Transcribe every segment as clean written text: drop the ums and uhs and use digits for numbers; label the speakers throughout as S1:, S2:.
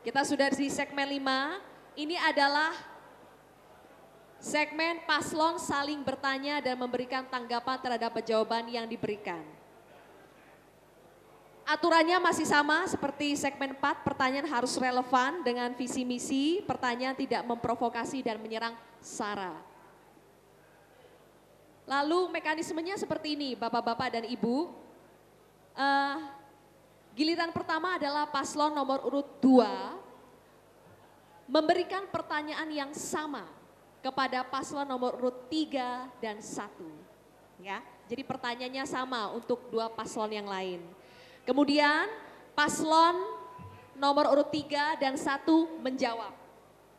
S1: Kita sudah di segmen 5. Ini adalah segmen paslon saling bertanya dan memberikan tanggapan terhadap jawaban yang diberikan. Aturannya masih sama seperti segmen 4, pertanyaan harus relevan dengan visi misi, pertanyaan tidak memprovokasi dan menyerang sara. Lalu mekanismenya seperti ini Bapak-Bapak dan Ibu. Giliran pertama adalah paslon nomor urut 2 memberikan pertanyaan yang sama kepada paslon nomor urut 3 dan 1. Ya, jadi pertanyaannya sama untuk dua paslon yang lain. Kemudian paslon nomor urut 3 dan 1 menjawab.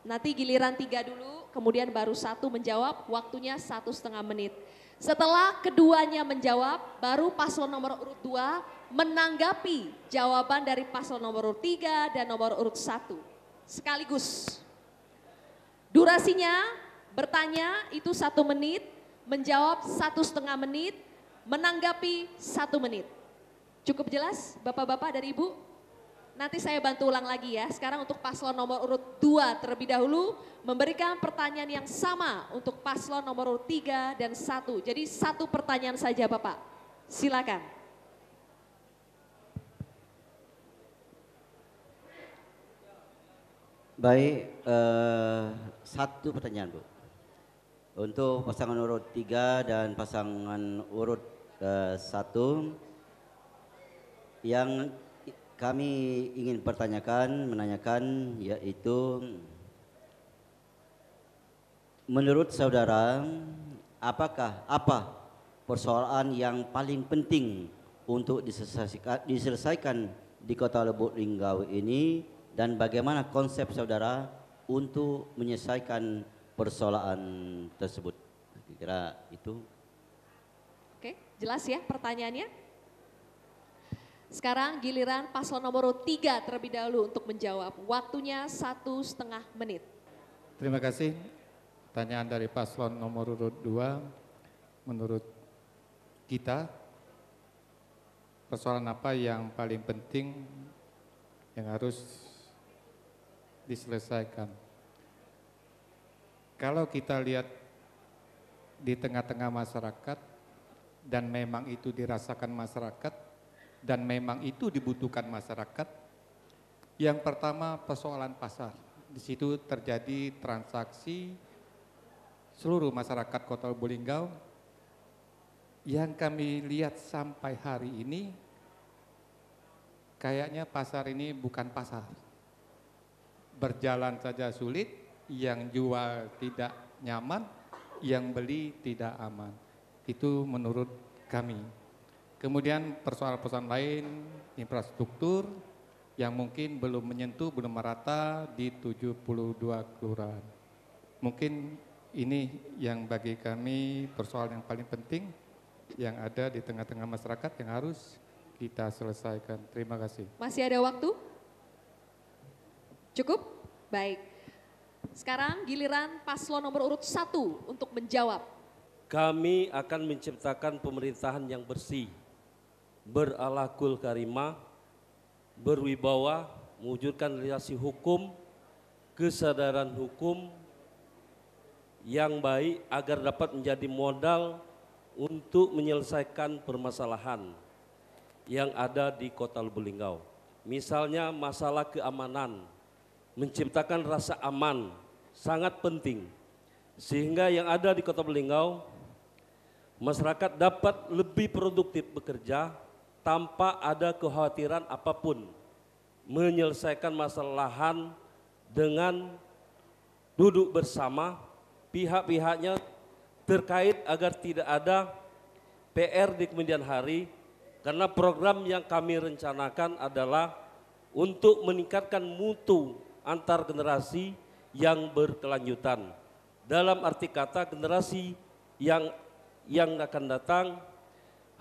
S1: Nanti giliran 3 dulu, kemudian baru 1 menjawab, waktunya 1,5 menit. Setelah keduanya menjawab, baru paslon nomor urut 2 menanggapi jawaban dari paslon nomor urut 3 dan nomor urut 1. Sekaligus. Durasinya bertanya itu 1 menit, menjawab 1,5 menit, menanggapi 1 menit. Cukup jelas Bapak-Bapak dan Ibu? Nanti saya bantu ulang lagi ya. Sekarang untuk paslon nomor urut 2 terlebih dahulu memberikan pertanyaan yang sama untuk paslon nomor urut 3 dan 1. Jadi 1 pertanyaan saja Bapak. Silakan.
S2: Baik, 1 pertanyaan Bu. Untuk pasangan urut 3 dan pasangan urut 1 yang kami ingin menanyakan yaitu menurut saudara apa persoalan yang paling penting untuk diselesaikan di Kota Lubuk Linggau ini dan bagaimana konsep saudara untuk menyelesaikan persoalan tersebut? Kira itu.
S1: Oke, jelas ya pertanyaannya? Sekarang giliran paslon nomor 3 terlebih dahulu untuk menjawab. Waktunya 1,5 menit.
S3: Terima kasih. Pertanyaan dari paslon nomor urut 2, menurut kita persoalan apa yang paling penting yang harus diselesaikan? Kalau kita lihat di tengah-tengah masyarakat dan memang itu dirasakan masyarakat, dan memang itu dibutuhkan masyarakat. Yang pertama persoalan pasar. Di situ terjadi transaksi seluruh masyarakat Kota Lubuk Linggau. Yang kami lihat sampai hari ini, kayaknya pasar ini bukan pasar. Berjalan saja sulit, yang jual tidak nyaman, yang beli tidak aman. Itu menurut kami. Kemudian persoalan-persoalan lain, infrastruktur yang mungkin belum menyentuh, belum merata di 72 kelurahan. Mungkin ini yang bagi kami persoalan yang paling penting yang ada di tengah-tengah masyarakat yang harus kita selesaikan. Terima kasih.
S1: Masih ada waktu? Cukup? Baik. Sekarang giliran paslon nomor urut 1 untuk menjawab.
S4: Kami akan menciptakan pemerintahan yang bersih, berakhlakul karimah, berwibawa, mewujudkan realisasi hukum, kesadaran hukum yang baik agar dapat menjadi modal untuk menyelesaikan permasalahan yang ada di Kota Lubuk Linggau. Misalnya masalah keamanan, menciptakan rasa aman sangat penting sehingga yang ada di Kota Lubuk Linggau masyarakat dapat lebih produktif bekerja tanpa ada kekhawatiran apapun, menyelesaikan masalah lahan dengan duduk bersama pihak-pihaknya terkait agar tidak ada PR di kemudian hari, karena program yang kami rencanakan adalah untuk meningkatkan mutu antar generasi yang berkelanjutan. Dalam arti kata generasi yang akan datang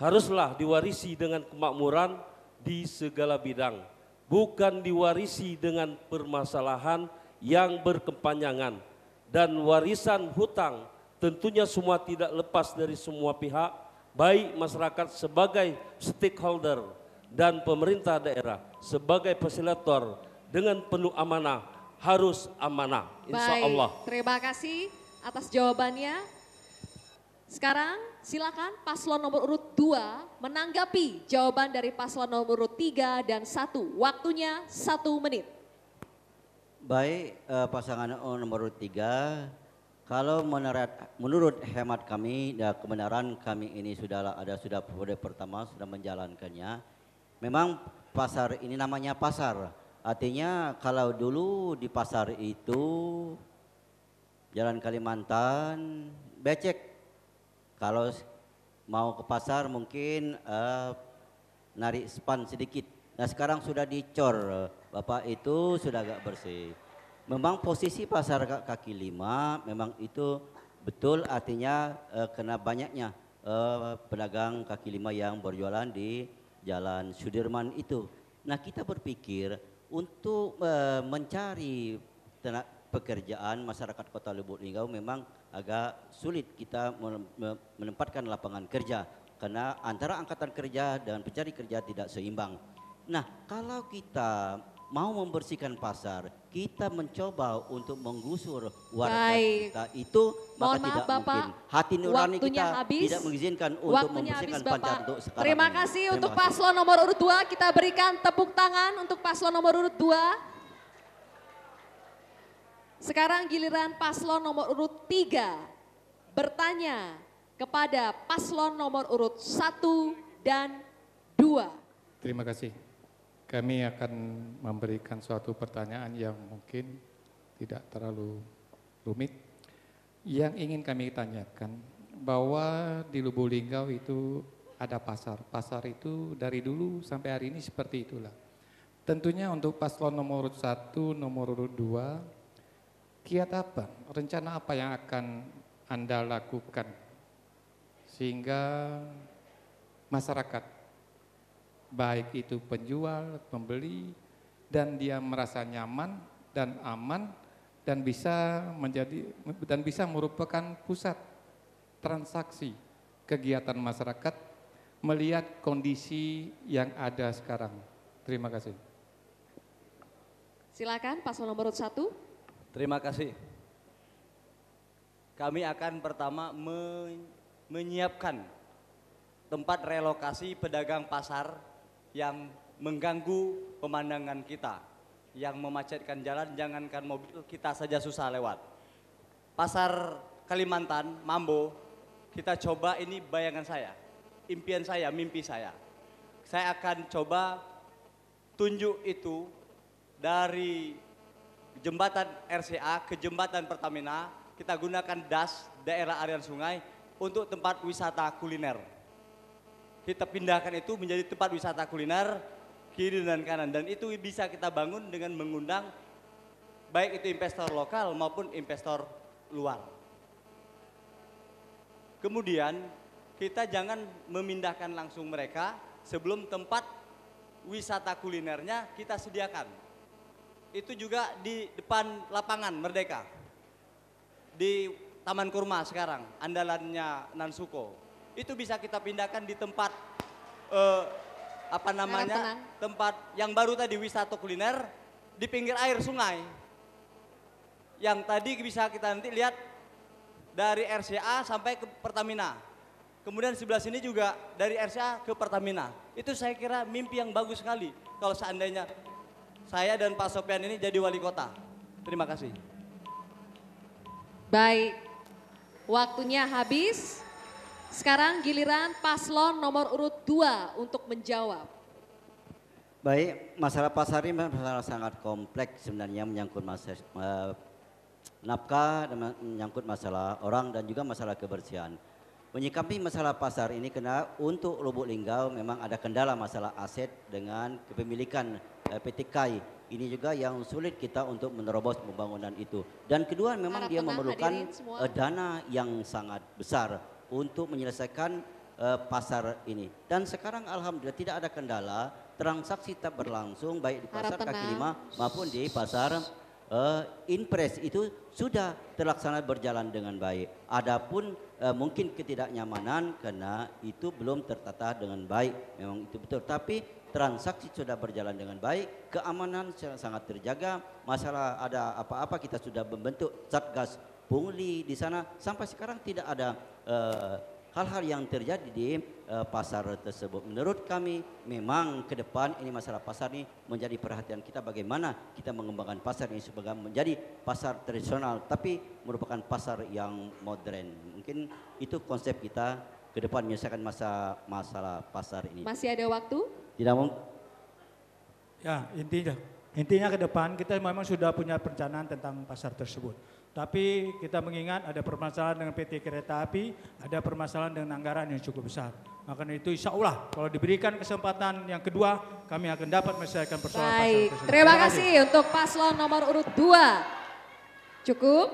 S4: haruslah diwarisi dengan kemakmuran di segala bidang, bukan diwarisi dengan permasalahan yang berkepanjangan. Dan warisan hutang tentunya semua tidak lepas dari semua pihak, baik masyarakat sebagai stakeholder dan pemerintah daerah sebagai fasilitator dengan penuh amanah, harus amanah, insya
S1: Baik,
S4: Allah.
S1: terima kasih atas jawabannya. Sekarang silakan paslon nomor urut 2 menanggapi jawaban dari paslon nomor urut 3 dan 1. Waktunya 1 menit.
S2: Baik, pasangan nomor urut 3, kalau menurut hemat kami dan kebenaran kami ini sudah periode pertama sudah menjalankannya. Memang pasar ini namanya pasar. Artinya kalau dulu di pasar itu Jalan Kalimantan becek. Kalau mau ke pasar mungkin narik span sedikit. Nah sekarang sudah dicor, Bapak itu sudah agak bersih. Memang posisi pasar kaki lima memang itu betul, artinya kena banyaknya pedagang kaki lima yang berjualan di Jalan Sudirman itu. Nah kita berpikir untuk mencari pekerjaan masyarakat Kota Lubuk Linggau memang agak sulit kita menempatkan lapangan kerja karena antara angkatan kerja dan pencari kerja tidak seimbang. Nah, kalau kita mau membersihkan pasar, kita mencoba untuk menggusur warga kita itu, maka tidak
S1: Bapak,
S2: mungkin. Hati nurani kita
S1: habis.
S2: tidak mengizinkan untuk
S1: Waktunya
S2: membersihkan
S1: habis,
S2: pasar
S1: Bapak.
S2: untuk sekarang.
S1: Terima
S2: ini.
S1: kasih
S2: Terima
S1: untuk
S2: kasih.
S1: paslon nomor urut 2. Kita berikan tepuk tangan untuk paslon nomor urut 2. Sekarang giliran paslon nomor urut 3 bertanya kepada paslon nomor urut 1 dan 2.
S3: Terima kasih. Kami akan memberikan suatu pertanyaan yang mungkin tidak terlalu rumit. Yang ingin kami tanyakan bahwa di Lubuk Linggau itu ada pasar. Pasar itu dari dulu sampai hari ini seperti itulah. Tentunya untuk paslon nomor urut 1, nomor urut 2, kiat apa, rencana apa yang akan Anda lakukan sehingga masyarakat, baik itu penjual, pembeli, dan dia merasa nyaman dan aman dan bisa merupakan pusat transaksi kegiatan masyarakat melihat kondisi yang ada sekarang. Terima kasih.
S1: Silakan paslon nomor urut 1.
S5: Terima kasih. Kami akan pertama menyiapkan tempat relokasi pedagang pasar yang mengganggu pemandangan kita, yang memacetkan jalan, jangankan mobil, kita saja susah lewat. Pasar Kalimantan, Mambo, kita coba, ini bayangan saya, impian saya, mimpi saya. Saya akan coba tunjuk itu dari jembatan RCA ke jembatan Pertamina, kita gunakan DAS, daerah aliran sungai, untuk tempat wisata kuliner. Kita pindahkan itu menjadi tempat wisata kuliner, kiri dan kanan. Dan itu bisa kita bangun dengan mengundang baik itu investor lokal maupun investor luar. Kemudian kita jangan memindahkan langsung mereka sebelum tempat wisata kulinernya kita sediakan. Itu juga di depan lapangan Merdeka, di Taman Kurma sekarang, andalannya Nansuko. Itu bisa kita pindahkan di tempat tempat yang baru tadi, wisata kuliner di pinggir air sungai. Yang tadi bisa kita nanti lihat dari RCA sampai ke Pertamina. Kemudian sebelah sini juga dari RCA ke Pertamina. Itu saya kira mimpi yang bagus sekali kalau seandainya saya dan Pak Sofian ini jadi wali kota. Terima kasih.
S1: Baik, waktunya habis. Sekarang giliran paslon nomor urut 2 untuk menjawab.
S2: Baik, masalah pasar ini masalah sangat kompleks sebenarnya, menyangkut masalah nafkah, dan menyangkut masalah orang dan juga masalah kebersihan. Menyikapi masalah pasar ini karena untuk Lubuk Linggau memang ada kendala masalah aset dengan kepemilikan PT KAI. Ini juga yang sulit kita untuk menerobos pembangunan itu. Dan kedua memang dia memerlukan dana yang sangat besar untuk menyelesaikan pasar ini. Dan sekarang alhamdulillah tidak ada kendala, transaksi tetap berlangsung baik di pasar kaki lima maupun di pasar Inpres itu sudah terlaksana berjalan dengan baik. Adapun mungkin ketidaknyamanan karena itu belum tertata dengan baik, memang itu betul. Tapi transaksi sudah berjalan dengan baik, keamanan sangat terjaga, masalah ada apa-apa kita sudah membentuk Satgas Pungli di sana, sampai sekarang tidak ada hal-hal yang terjadi di pasar tersebut. Menurut kami memang ke depan ini masalah pasar ini menjadi perhatian kita, bagaimana kita mengembangkan pasar ini sebagai menjadi pasar tradisional tapi merupakan pasar yang modern. Mungkin itu konsep kita ke depan menyelesaikan masalah pasar ini.
S1: Masih ada waktu?
S2: Tidak mau.
S6: Ya, intinya ke depan kita memang sudah punya perencanaan tentang pasar tersebut. Tapi kita mengingat ada permasalahan dengan PT Kereta Api, ada permasalahan dengan anggaran yang cukup besar. Maka itu insya Allah kalau diberikan kesempatan yang kedua, kami akan dapat menyelesaikan persoalan pasar
S1: Baik,
S6: tersebut.
S1: terima kasih untuk paslon nomor urut 2. Cukup.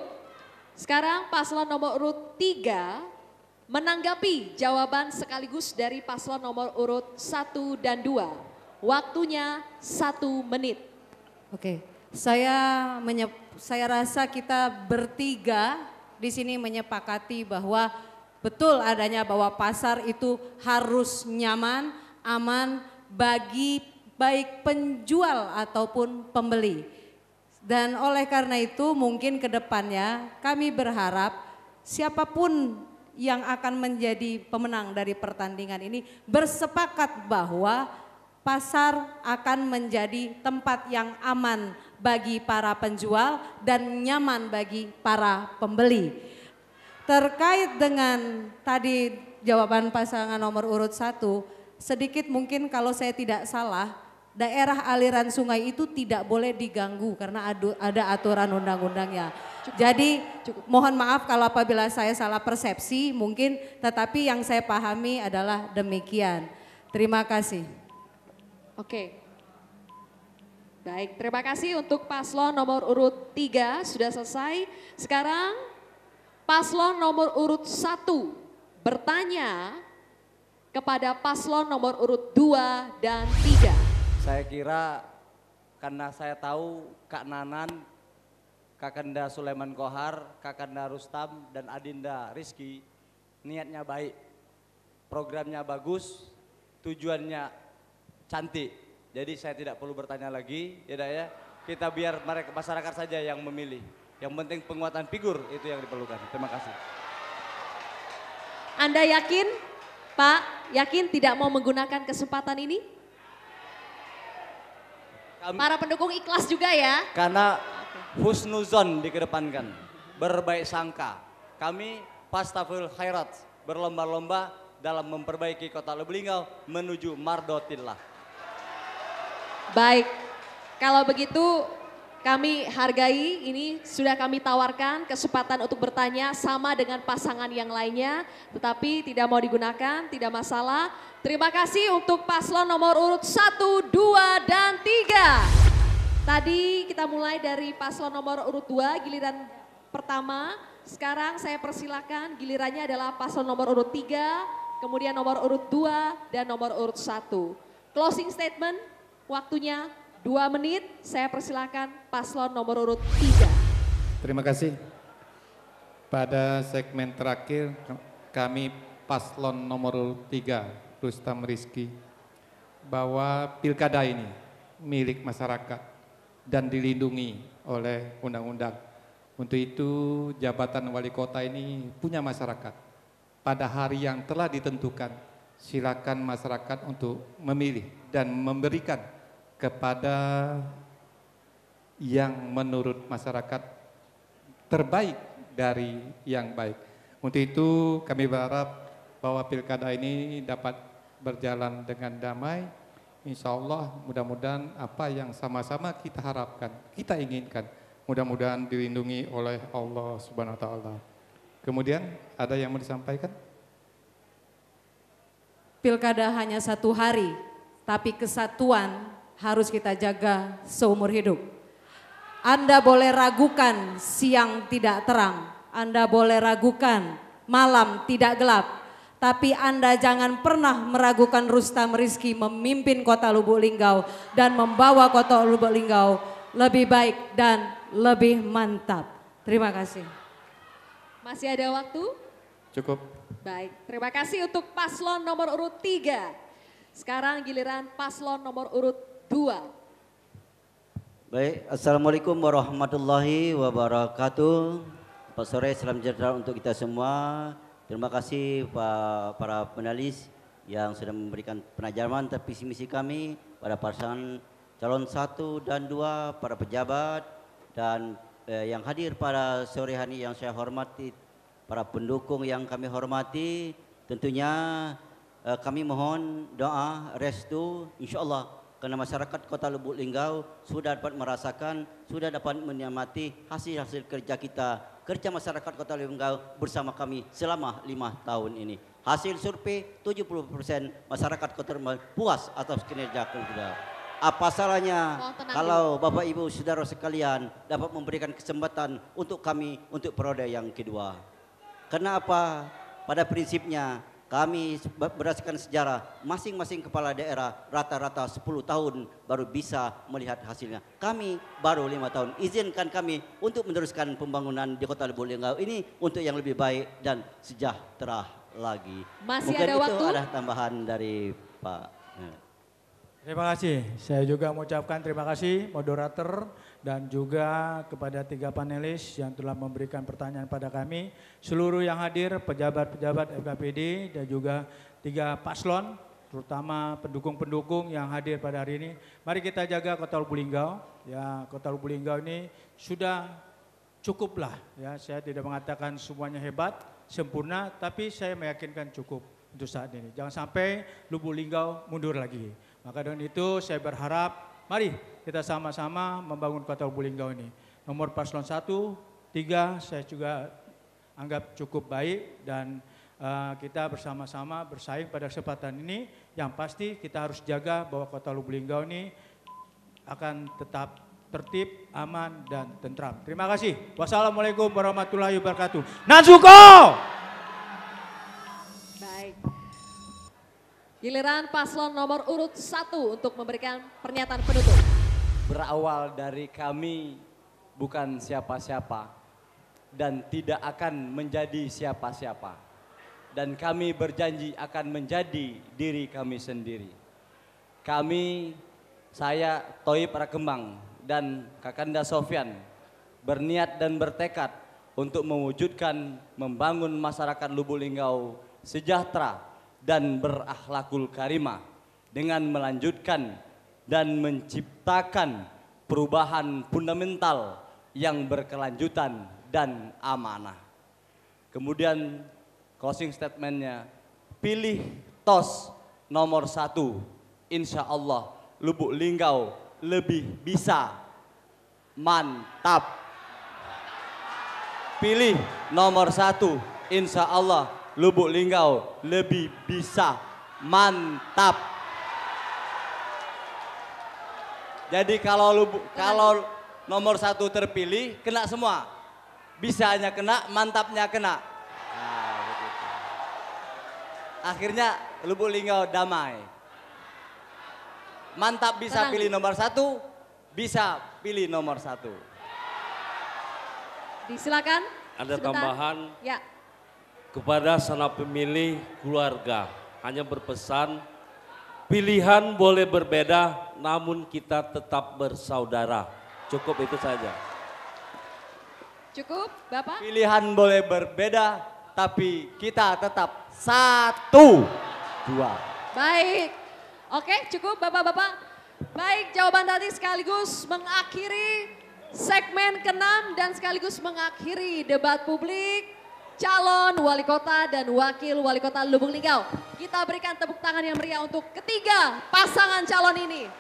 S1: Sekarang paslon nomor urut 3 menanggapi jawaban sekaligus dari paslon nomor urut 1 dan 2. Waktunya 1 menit.
S7: Oke, saya rasa kita bertiga di sini menyepakati bahwa betul adanya bahwa pasar itu harus nyaman, aman bagi baik penjual ataupun pembeli. Dan oleh karena itu mungkin ke depannya kami berharap siapapun yang akan menjadi pemenang dari pertandingan ini bersepakat bahwa pasar akan menjadi tempat yang aman bagi para penjual dan nyaman bagi para pembeli. Terkait dengan tadi jawaban pasangan nomor urut 1, sedikit mungkin kalau saya tidak salah, daerah aliran sungai itu tidak boleh diganggu karena ada aturan undang-undangnya. Jadi mohon maaf kalau apabila saya salah persepsi mungkin, tetapi yang saya pahami adalah demikian. Terima kasih.
S1: Oke. Baik, terima kasih untuk paslon nomor urut 3 sudah selesai. Sekarang paslon nomor urut 1 bertanya kepada paslon nomor urut 2 dan 3.
S5: Saya kira karena saya tahu Kak Nanan, Kakanda Sulaiman Kohar, Kakanda Rustam, dan Adinda Rizky niatnya baik, programnya bagus, tujuannya cantik. Jadi saya tidak perlu bertanya lagi, ya. Kita biar mereka masyarakat saja yang memilih. Yang penting penguatan figur itu yang diperlukan. Terima kasih.
S1: Anda yakin, Pak, yakin tidak mau menggunakan kesempatan ini? Para pendukung ikhlas juga ya?
S5: Karena husnuzon dikedepankan, berbaik sangka. Kami Pastaful Khairat berlomba-lomba dalam memperbaiki kota Lubuk menuju Mardotillah.
S1: Baik, kalau begitu kami hargai, ini sudah kami tawarkan kesempatan untuk bertanya sama dengan pasangan yang lainnya, tetapi tidak mau digunakan, tidak masalah. Terima kasih untuk paslon nomor urut 1, 2, dan 3. Tadi kita mulai dari paslon nomor urut 2, giliran pertama. Sekarang saya persilakan gilirannya adalah paslon nomor urut 3, kemudian nomor urut 2, dan nomor urut 1. Closing statement, waktunya 2 menit, saya persilakan paslon nomor urut 3.
S3: Terima kasih. Pada segmen terakhir kami paslon nomor urut 3, Rustam Rizky, bahwa pilkada ini milik masyarakat dan dilindungi oleh undang-undang. Untuk itu jabatan wali kota ini punya masyarakat. Pada hari yang telah ditentukan, silakan masyarakat untuk memilih dan memberikan kepada yang menurut masyarakat terbaik dari yang baik. Untuk itu kami berharap bahwa pilkada ini dapat berjalan dengan damai. Insya Allah mudah-mudahan apa yang sama-sama kita harapkan, kita inginkan, mudah-mudahan dilindungi oleh Allah Subhanahu wa Ta'ala. Kemudian ada yang mau disampaikan?
S7: Pilkada hanya 1 hari, tapi kesatuan harus kita jaga seumur hidup. Anda boleh ragukan siang tidak terang, Anda boleh ragukan malam tidak gelap, tapi Anda jangan pernah meragukan Rustam Rizky memimpin kota Lubuk Linggau dan membawa kota Lubuk Linggau lebih baik dan lebih mantap. Terima kasih.
S1: Masih ada waktu?
S3: Cukup.
S1: Baik, terima kasih untuk paslon nomor urut 3. Sekarang giliran paslon nomor urut 2.
S2: Baik, Assalamualaikum warahmatullahi wabarakatuh. Selamat sore, salam sejahtera untuk kita semua. Terima kasih para penalis yang sudah memberikan penajaman dan visi misi kami pada pasangan calon 1 dan 2, para pejabat dan yang hadir pada sore hari yang saya hormati, para pendukung yang kami hormati. Tentunya kami mohon doa, restu, insyaAllah karena masyarakat Kota Lubuk Linggau sudah dapat merasakan, sudah dapat menikmati hasil-hasil kerja kita, kerja masyarakat Kota Lubuk Linggau bersama kami selama 5 tahun ini. Hasil survei 70% masyarakat Kota Lubuk puas atas kinerja kita. Apa salahnya kalau Bapak Ibu Saudara sekalian dapat memberikan kesempatan untuk kami untuk periode yang kedua. Kenapa? Pada prinsipnya kami berdasarkan sejarah masing-masing kepala daerah rata-rata 10 tahun baru bisa melihat hasilnya. Kami baru 5 tahun. Izinkan kami untuk meneruskan pembangunan di Kota Lubuk Linggau ini untuk yang lebih baik dan sejahtera lagi.
S1: Masih
S2: mungkin
S1: ada
S2: itu
S1: waktu?
S2: ada tambahan dari Pak.
S6: Terima kasih. Saya juga mengucapkan terima kasih moderator dan juga kepada 3 panelis yang telah memberikan pertanyaan pada kami. Seluruh yang hadir, pejabat-pejabat FKPD dan juga 3 paslon, terutama pendukung-pendukung yang hadir pada hari ini. Mari kita jaga Kota Lubuk Linggau. Ya, Kota Lubuk Linggau ini sudah cukuplah. Ya, saya tidak mengatakan semuanya hebat, sempurna, tapi saya meyakinkan cukup untuk saat ini. Jangan sampai Lubuk Linggau mundur lagi. Maka dengan itu saya berharap mari kita sama-sama membangun Kota Lubuk Linggau ini. Nomor paslon 1, 3 saya juga anggap cukup baik dan kita bersama-sama bersaing pada kesempatan ini. Yang pasti kita harus jaga bahwa Kota Lubuk Linggau ini akan tetap tertib, aman dan tentram. Terima kasih. Wassalamualaikum warahmatullahi wabarakatuh. Nazuko!
S1: Baik. Giliran paslon nomor urut 1 untuk memberikan pernyataan penutup.
S5: Berawal dari kami bukan siapa-siapa dan tidak akan menjadi siapa-siapa. Dan kami berjanji akan menjadi diri kami sendiri. Kami, saya Toib Rakembang dan Kakanda Sofyan berniat dan bertekad untuk mewujudkan membangun masyarakat Lubuk Linggau sejahtera dan berakhlakul karimah dengan melanjutkan dan menciptakan perubahan fundamental yang berkelanjutan dan amanah. Kemudian closing statementnya, pilih TOS nomor 1, insya Allah Lubuk Linggau lebih bisa, mantap. Pilih nomor 1, insya Allah Lubuk Linggau lebih bisa, mantap. Jadi kalau nomor 1 terpilih, kena semua. Bisanya kena, mantapnya kena. Nah, begitu. Akhirnya Lubuk Linggau damai. Mantap bisa pilih nomor 1, bisa pilih nomor 1.
S1: Disilakan.
S4: Ada
S1: sebentar.
S4: tambahan?
S1: Ya.
S4: Kepada sana pemilih keluarga, hanya berpesan pilihan boleh berbeda namun kita tetap bersaudara. Cukup itu saja.
S1: Cukup, Bapak?
S5: Pilihan boleh berbeda tapi kita tetap 1, 2.
S1: Baik. Oke, cukup Bapak-bapak. Baik, jawaban tadi sekaligus mengakhiri segmen ke-6 dan sekaligus mengakhiri debat publik calon wali kota dan wakil wali kota Lubuk Linggau. Kita berikan tepuk tangan yang meriah untuk ketiga pasangan calon ini.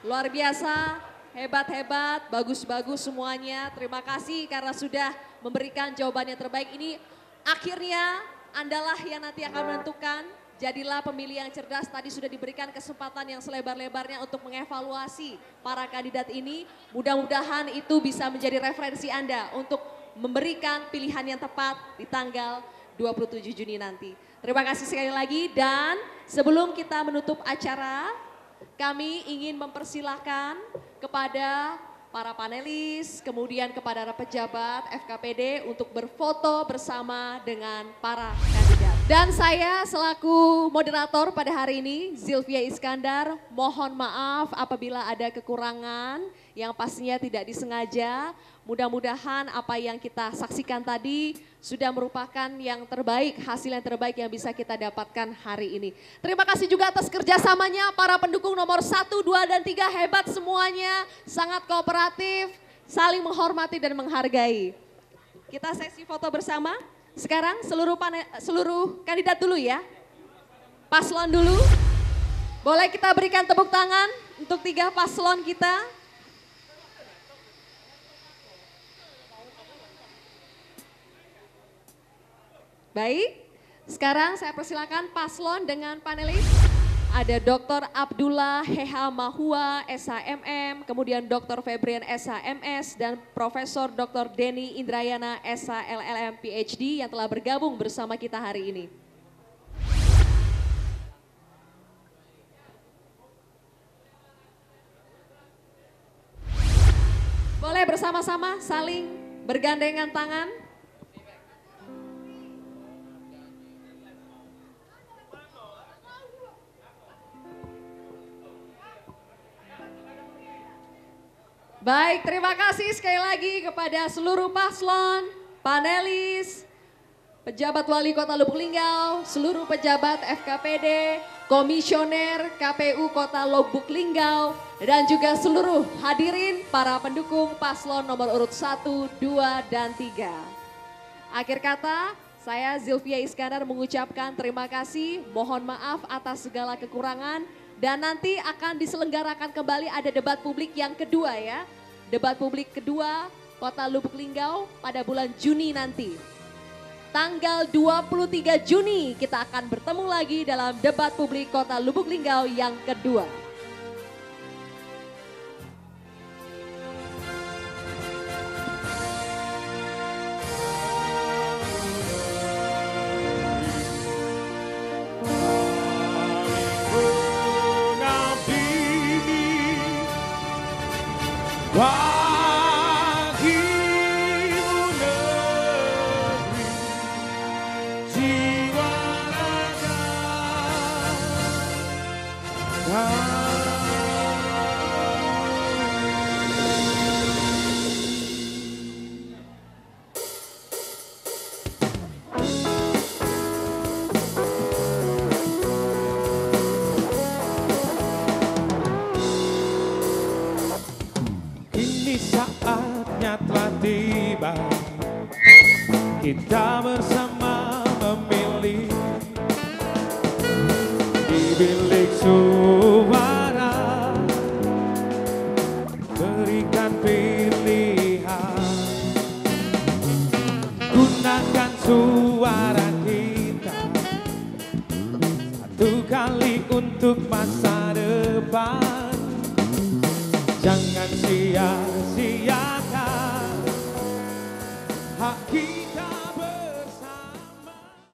S1: Luar biasa, hebat-hebat, bagus-bagus semuanya. Terima kasih karena sudah memberikan jawaban yang terbaik ini. Akhirnya Andalah yang nanti akan menentukan. Jadilah pemilih yang cerdas. Tadi sudah diberikan kesempatan yang selebar-lebarnya untuk mengevaluasi para kandidat ini. Mudah-mudahan itu bisa menjadi referensi Anda untuk memberikan pilihan yang tepat di tanggal 27 Juni nanti. Terima kasih sekali lagi dan sebelum kita menutup acara, kami ingin mempersilahkan kepada para panelis, kemudian kepada para pejabat FKPD untuk berfoto bersama dengan para kandidat. Dan saya selaku moderator pada hari ini, Zilvia Iskandar, mohon maaf apabila ada kekurangan yang pastinya tidak disengaja. Mudah-mudahan apa yang kita saksikan tadi sudah merupakan yang terbaik, hasil yang terbaik yang bisa kita dapatkan hari ini. Terima kasih juga atas kerjasamanya para pendukung nomor 1, 2, dan 3, hebat semuanya, sangat kooperatif, saling menghormati dan menghargai. Kita sesi foto bersama, sekarang seluruh kandidat dulu ya, paslon dulu. Boleh kita berikan tepuk tangan untuk 3 paslon kita. Baik, sekarang saya persilakan paslon dengan panelis. Ada Dr. Abdullah Heha Mahua, SHMM, kemudian Dr. Febrian SHMS, dan Profesor Dr. Denny Indrayana SHLLM PhD yang telah bergabung bersama kita hari ini. Boleh bersama-sama saling bergandengan tangan. Baik, terima kasih sekali lagi kepada seluruh paslon, panelis, pejabat wali kota Lubuk Linggau, seluruh pejabat FKPD, komisioner KPU kota Lubuk Linggau, dan juga seluruh hadirin para pendukung paslon nomor urut 1, 2, dan 3. Akhir kata, saya Zilvia Iskandar mengucapkan terima kasih, mohon maaf atas segala kekurangan, dan nanti akan diselenggarakan kembali ada debat publik yang kedua ya. Debat publik kedua Kota Lubuk Linggau pada bulan Juni nanti. Tanggal 23 Juni kita akan bertemu lagi dalam debat publik Kota Lubuk Linggau yang kedua.
S8: Bagimu negeri, jiwa raga, kini saatnya telah tiba, kita bersama memilih di bilik suara, berikan pilihan, gunakan suara kita satu kali untuk masa depan. Jangan sia-sia